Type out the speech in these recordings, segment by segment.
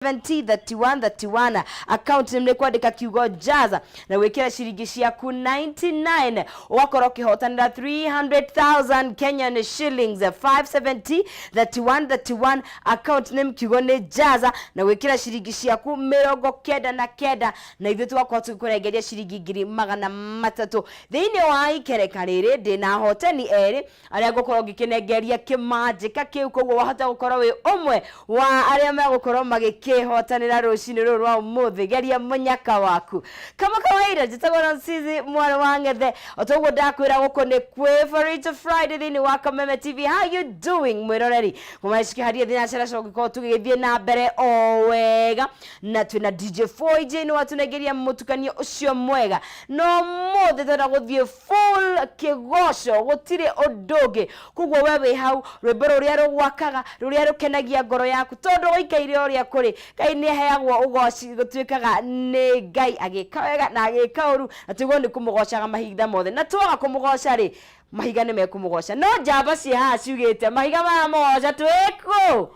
31 account nimle kwandika kiugo jaza na wekera shiringi ciaku 99 wakoro kihotanira 300,000 Kenyan shillings 570 account name kiugo ni jaza na wekera shiringi ciaku 99 na ithu twakwa tukurengeria shiringi 300 thiini wa ikereka riri ndina hoteni eri aria gukorwo ngikinengeria kimanjika kiu koguo wahota gukorwo wi umwe wa aria megukorwo magikihotanira rucini ruru rwa umuthi geria munyaka waku kama kawaida jitagora nsizi mwana wangethe otoguo ndakwira guko ni Kwibarita Friday thiini wa Kameme TV. How you doing mwiroreri kumashiki haria thina cera cogiko tugithie na mbere o wega na twina DJ 4J ni watunegeria mutukanio ucio mwega no mothe tara guthie full kigosho gutire odonge kugwo wewe hau rwembero ria rugwakaga ruria rukenagia ngoro yaku tondu wikaire uria kuri Ngai ni heagwo ugoci gutwikaga ni Ngai agika wega na agika uru na tugo ni kumugocaga mahinda mothe na twaga kumugoca ri mahiga ni mekumugoca no njamba cia haha ciugite mahiga ma moja tweko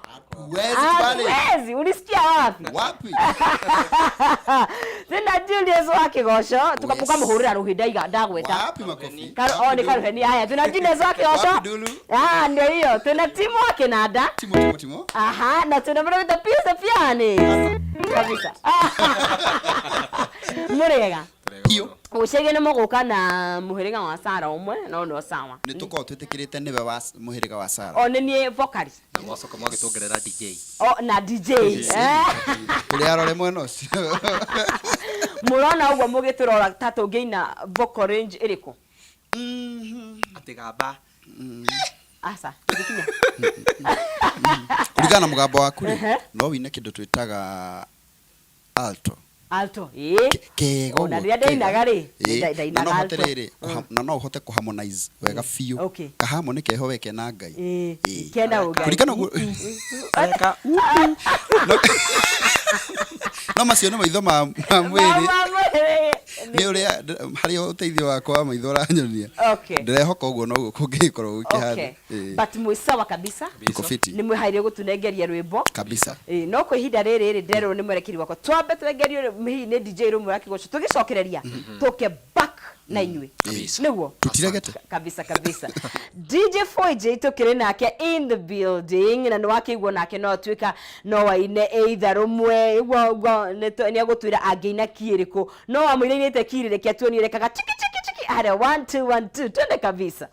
wezi ulisikia wapi Tena Julius wa kigosho tukapuka muhurira ruhinda iga ndagweta wapi makofi ni karuheni haya tuna Julius wa kigosho ndio hiyo tuna timu wa kinanda timo aha na tuna mrenda pisa piani kabisa murega hiyo ucege ni muguka na muhiriga wa Sara umwe no sawa ni tuko twitikirite niwe wa muhiriga wa Sara o ni vocalist na mwacoka mwagitongerera DJ na DJ kuri arore mweno ucio murona ugo mugiturora tatu ngeina vocal range iriko atigamba asa ndikinya kurigana mugambo waku no wine kindu twitaga alto kego na ria ndainaga ri ndainaga alto na no uhote kuharmonize wega fiu kahamo ni keho weke na Ngai kenda ugai kurigana no macio no maitho ma mwiri ni uria hari uteithio wakwa wa maitho ranyonia ndirehoka uguo no kungikorwo ukihana but mwisawa kabisa ni mwihairie gutunengeria rwimbo kabisa no ko ihinda riri ndero ni mwerekeri wako twambe twengerio mihi ni DJ rumwe akigoco tugicokereria tuke back na inywe niguo tutiregete kabisa DJ 4J tukire nake in the building na no akigwo nake no twika no waine either rumwe igwo ni agutwira angeina kiiriku no amwire nite kirire kia tuonire kaga chiki hare 1 2 1 2 twende kabisa